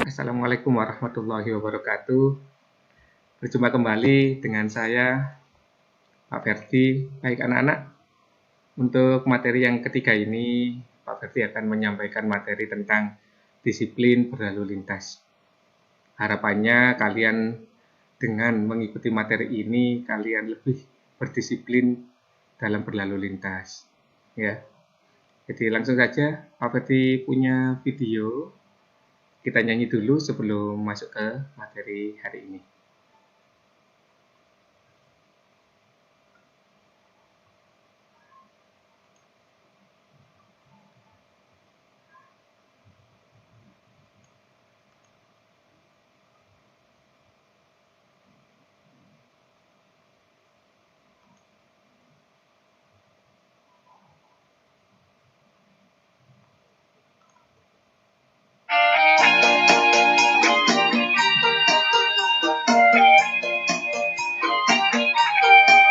Assalamualaikum warahmatullahi wabarakatuh. Berjumpa kembali dengan saya, Pak Ferdi. Baik anak-anak, untuk materi yang ketiga ini, Pak Ferdi akan menyampaikan materi tentang disiplin berlalu lintas. Harapannya kalian dengan mengikuti materi ini, kalian lebih berdisiplin dalam berlalu lintas. Ya, jadi langsung saja, Pak Ferdi punya video. Kita nyanyi dulu sebelum masuk ke materi hari ini.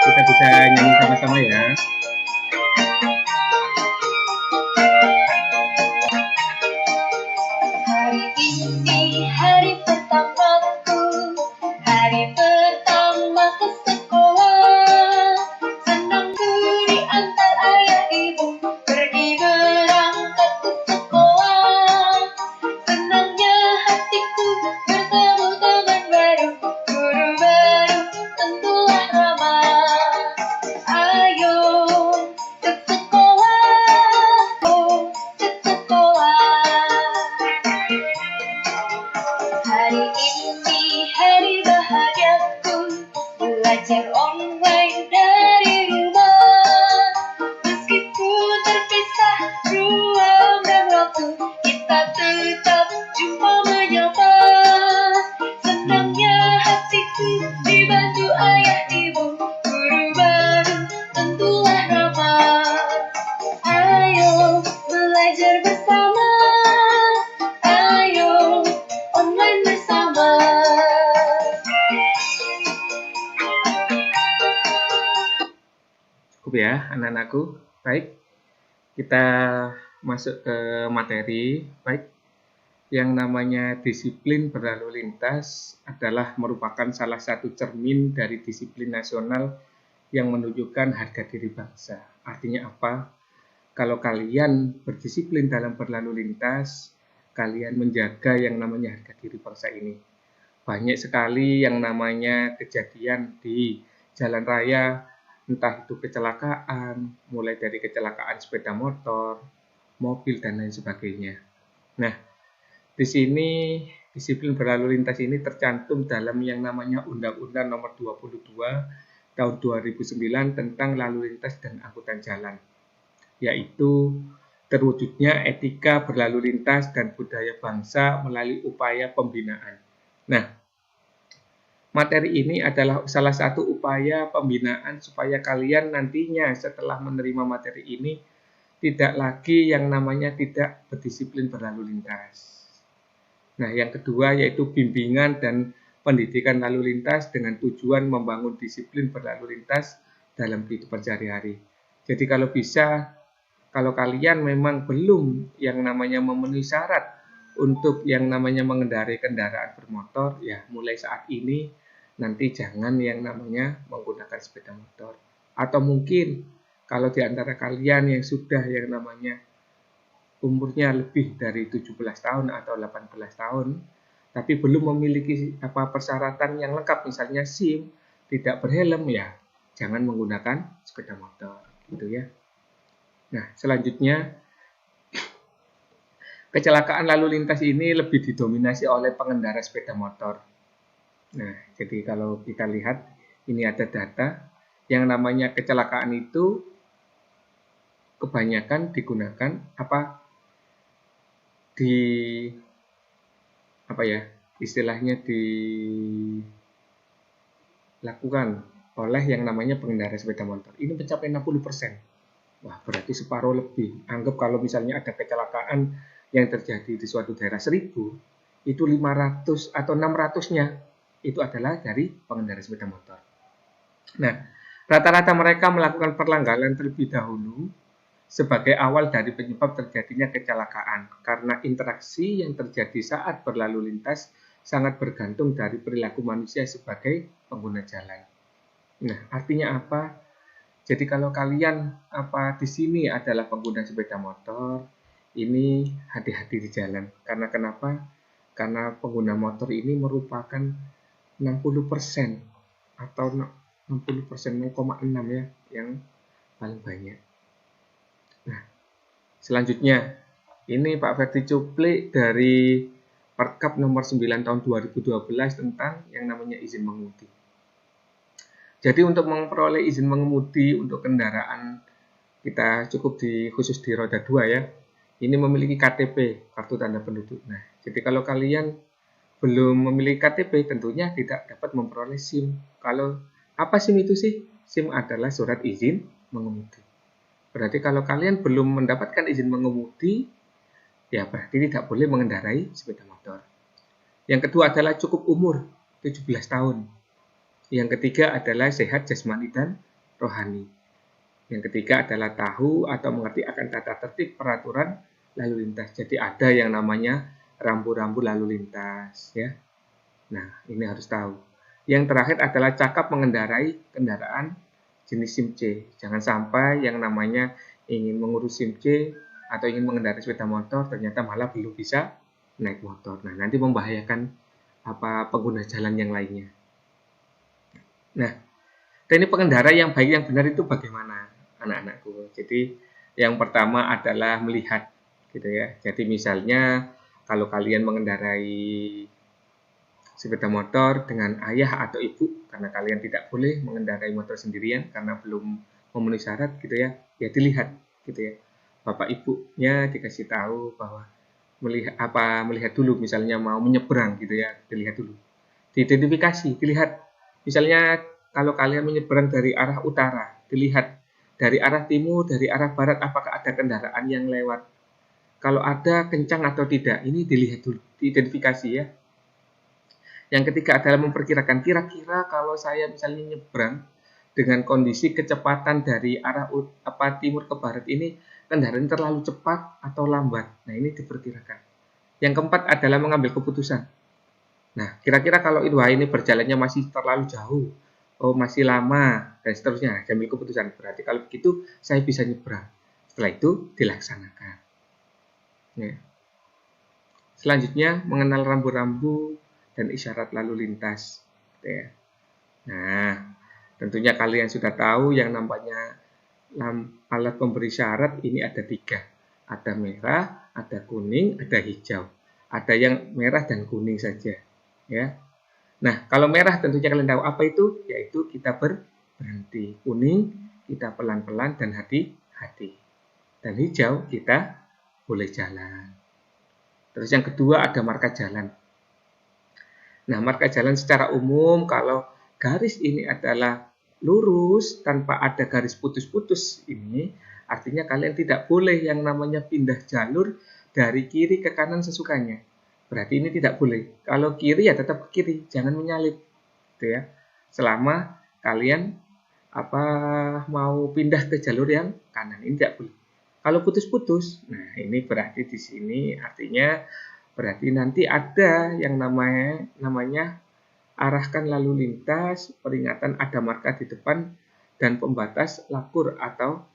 Kita bisa nyanyi sama-sama ya. Hari ini hari pertamaku, hari pertama ke sekolah. Senangku diantar ayah ibu, pergi berangkat ke sekolah. Senangnya hatiku bertemu teman baru, guru baru tentulah ramah. Ayo ke sekolah, oh ke sekolah. Hari ini hari bahagiaku, belajar online dari rumah. Meskipun terpisah ruang dan waktu, kita tetap jumpa menyapa. Senangnya hatiku dibantu ayah ibu, guru baru tentulah ramah. Ayo belajar bersama, ayo online bersama. Cukup ya anak-anakku. Baik, kita masuk ke materi. Baik, yang namanya disiplin berlalu lintas adalah merupakan salah satu cermin dari disiplin nasional yang menunjukkan harga diri bangsa. Artinya apa? Kalau kalian berdisiplin dalam berlalu lintas, kalian menjaga yang namanya harga diri bangsa ini. Banyak sekali yang namanya kejadian di jalan raya, entah itu kecelakaan, mulai dari kecelakaan sepeda motor, mobil, dan lain sebagainya. Nah, di sini disiplin berlalu lintas ini tercantum dalam yang namanya Undang-Undang Nomor 22 Tahun 2009 tentang lalu lintas dan angkutan jalan, yaitu terwujudnya etika berlalu lintas dan budaya bangsa melalui upaya pembinaan. Nah, materi ini adalah salah satu upaya pembinaan supaya kalian nantinya setelah menerima materi ini tidak lagi yang namanya tidak berdisiplin berlalu lintas. Nah, yang kedua yaitu bimbingan dan pendidikan lalu lintas dengan tujuan membangun disiplin berlalu lintas dalam kehidupan sehari-hari. Jadi kalau bisa, kalau kalian memang belum yang namanya memenuhi syarat untuk yang namanya mengendarai kendaraan bermotor, ya mulai saat ini nanti jangan yang namanya menggunakan sepeda motor. Atau mungkin kalau di antara kalian yang sudah yang namanya umurnya lebih dari 17 tahun atau 18 tahun, tapi belum memiliki persyaratan yang lengkap, misalnya SIM, tidak berhelm, ya jangan menggunakan sepeda motor, gitu ya. Nah, selanjutnya kecelakaan lalu lintas ini lebih didominasi oleh pengendara sepeda motor. Nah, jadi kalau kita lihat, ini ada data, yang namanya kecelakaan itu kebanyakan digunakan istilahnya dilakukan oleh yang namanya pengendara sepeda motor. Ini mencapai 60%. Wah, berarti separuh lebih. Anggap kalau misalnya ada kecelakaan yang terjadi di suatu daerah 1000, itu 500 atau 600-nya itu adalah dari pengendara sepeda motor. Nah, rata-rata mereka melakukan pelanggaran terlebih dahulu sebagai awal dari penyebab terjadinya kecelakaan karena interaksi yang terjadi saat berlalu lintas sangat bergantung dari perilaku manusia sebagai pengguna jalan. Nah, artinya apa? Jadi kalau kalian di sini adalah pengguna sepeda motor, ini hati-hati di jalan. Karena kenapa? Karena pengguna motor ini merupakan 60% atau 60%, 0,6 ya, yang paling banyak. Nah, selanjutnya, ini Pak Ferdi Cuplik dari Perkap nomor 9 tahun 2012 tentang yang namanya izin mengemudi. Jadi untuk memperoleh izin mengemudi untuk kendaraan kita cukup khusus di roda 2 ya. Ini memiliki KTP, kartu tanda penduduk. Nah, jadi kalau kalian belum memiliki KTP tentunya tidak dapat memperoleh SIM. Kalau apa SIM itu sih? SIM adalah surat izin mengemudi. Berarti kalau kalian belum mendapatkan izin mengemudi, ya berarti tidak boleh mengendarai sepeda motor. Yang kedua adalah cukup umur, 17 tahun. Yang ketiga adalah sehat jasmani dan rohani. Yang ketiga adalah tahu atau mengerti akan tata tertib peraturan lalu lintas. Jadi ada yang namanya rambu-rambu lalu lintas, ya. Nah, ini harus tahu. Yang terakhir adalah cakap mengendarai kendaraan jenis SIM C. Jangan sampai yang namanya ingin mengurus SIM C atau ingin mengendarai sepeda motor ternyata malah belum bisa naik motor. Nah, nanti membahayakan pengguna jalan yang lainnya. Nah, teknik pengendara yang baik yang benar itu bagaimana, anak-anakku? Jadi, yang pertama adalah melihat, gitu ya. Jadi misalnya kalau kalian mengendarai sepeda motor dengan ayah atau ibu, karena kalian tidak boleh mengendarai motor sendirian karena belum memenuhi syarat, gitu ya. Ya dilihat, gitu ya. Bapak ibunya dikasih tahu bahwa melihat dulu, misalnya mau menyeberang, gitu ya, dilihat dulu. Diidentifikasi, dilihat. Misalnya kalau kalian menyeberang dari arah utara, dilihat dari arah timur, dari arah barat, apakah ada kendaraan yang lewat. Kalau ada, kencang atau tidak, ini dilihat dulu, diidentifikasi ya. Yang ketiga adalah memperkirakan, kira-kira kalau saya misalnya nyebrang dengan kondisi kecepatan dari arah timur ke barat ini, kendaraan terlalu cepat atau lambat. Nah, ini diperkirakan. Yang keempat adalah mengambil keputusan. Nah, kira-kira kalau ini berjalannya masih terlalu jauh, masih lama, dan seterusnya, ambil keputusan. Berarti kalau begitu, saya bisa nyebrang. Setelah itu, dilaksanakan. Ya. Selanjutnya, mengenal rambu-rambu dan isyarat lalu lintas. Ya. Nah, tentunya kalian sudah tahu yang namanya alat pemberi syarat ini ada 3. Ada merah, ada kuning, ada hijau. Ada yang merah dan kuning saja. Ya. Nah, kalau merah tentunya kalian tahu apa itu, yaitu kita berhenti. Kuning, kita pelan-pelan dan hati-hati. Dan hijau, kita boleh jalan. Terus yang kedua ada marka jalan. Nah, marka jalan secara umum kalau garis ini adalah lurus tanpa ada garis putus-putus ini, artinya kalian tidak boleh yang namanya pindah jalur dari kiri ke kanan sesukanya. Berarti ini tidak boleh. Kalau kiri ya tetap ke kiri, jangan menyalip. Gitu ya. Selama kalian mau pindah ke jalur yang kanan, ini tidak boleh. Kalau putus-putus, nah ini berarti di sini artinya berarti nanti ada yang namanya arahkan lalu lintas, peringatan ada marka di depan dan pembatas lakur atau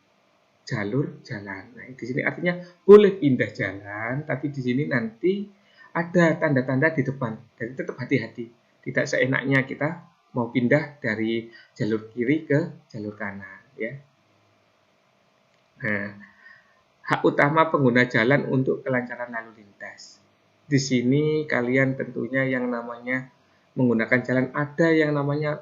jalur jalan. Nah, di sini artinya boleh pindah jalan, tapi di sini nanti ada tanda-tanda di depan. Jadi tetap hati-hati. Tidak seenaknya kita mau pindah dari jalur kiri ke jalur kanan, ya. Nah, hak utama pengguna jalan untuk kelancaran lalu lintas. Di sini kalian tentunya yang namanya menggunakan jalan ada yang namanya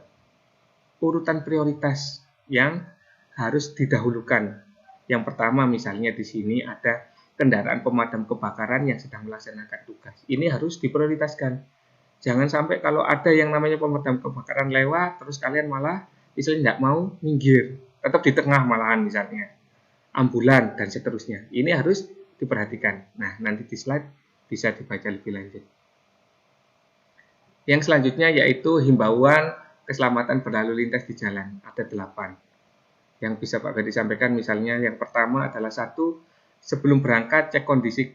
urutan prioritas yang harus didahulukan. Yang pertama misalnya di sini ada kendaraan pemadam kebakaran yang sedang melaksanakan tugas. Ini harus diprioritaskan. Jangan sampai kalau ada yang namanya pemadam kebakaran lewat, terus kalian malah misalnya tidak mau minggir, tetap di tengah malahan misalnya. Ambulan dan seterusnya. Ini harus diperhatikan. Nah, nanti di slide bisa dibaca lebih lanjut. Yang selanjutnya yaitu himbauan keselamatan berlalu lintas di jalan. Ada 8. Yang bisa Pak Ferdi sampaikan misalnya yang pertama adalah satu, sebelum berangkat cek kondisi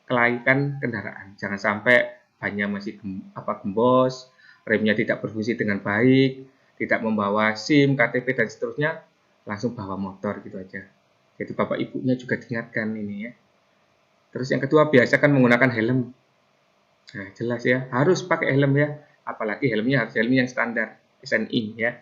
kelaikan kendaraan. Jangan sampai bannya masih gembos, remnya tidak berfungsi dengan baik, tidak membawa SIM, KTP dan seterusnya, langsung bawa motor gitu aja. Jadi Bapak Ibunya juga diingatkan ini ya. Terus yang kedua, biasakan menggunakan helm. Nah, jelas ya, harus pakai helm ya. Apalagi helmnya harus helm yang standar, SNI ya.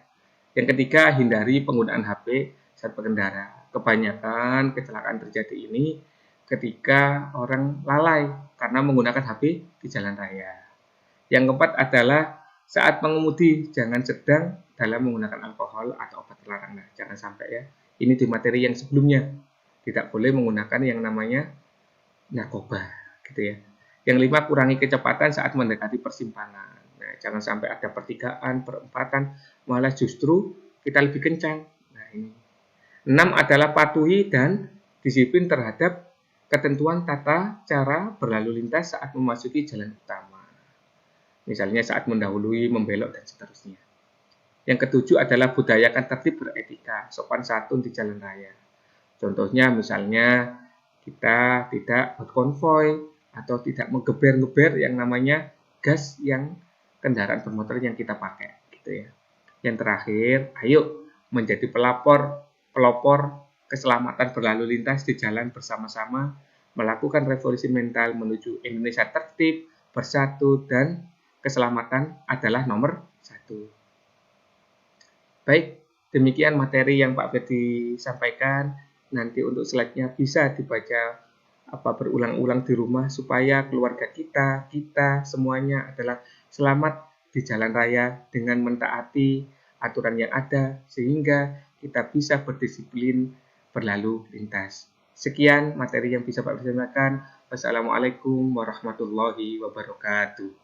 Yang ketiga, hindari penggunaan HP saat berkendara. Kebanyakan kecelakaan terjadi ini ketika orang lalai karena menggunakan HP di jalan raya. Yang keempat adalah saat mengemudi, jangan sedang dalam menggunakan alkohol atau obat terlarang. Nah, jangan sampai ya. Ini di materi yang sebelumnya. Tidak boleh menggunakan yang namanya narkoba, gitu ya. Yang lima, kurangi kecepatan saat mendekati persimpangan. Nah, jangan sampai ada pertigaan, perempatan, malah justru kita lebih kencang. Nah, ini. 6 adalah patuhi dan disiplin terhadap ketentuan tata cara berlalu lintas saat memasuki jalan utama. Misalnya saat mendahului, membelok, dan seterusnya. Yang ketujuh adalah budayakan tertib beretika, sopan santun di jalan raya. Contohnya misalnya kita tidak berkonvoy atau tidak menggeber-geber yang namanya gas yang kendaraan bermotor yang kita pakai, gitu ya. Yang terakhir, ayo menjadi pelopor keselamatan berlalu lintas di jalan bersama-sama, melakukan revolusi mental menuju Indonesia tertib, bersatu, dan keselamatan adalah nomor 1. Baik, demikian materi yang Pak Ferdi sampaikan. Nanti untuk slide-nya bisa dibaca berulang-ulang di rumah supaya keluarga kita semuanya adalah selamat di jalan raya dengan mentaati aturan yang ada sehingga kita bisa berdisiplin berlalu lintas. Sekian materi yang bisa Pak Ferdi sampaikan. Wassalamualaikum warahmatullahi wabarakatuh.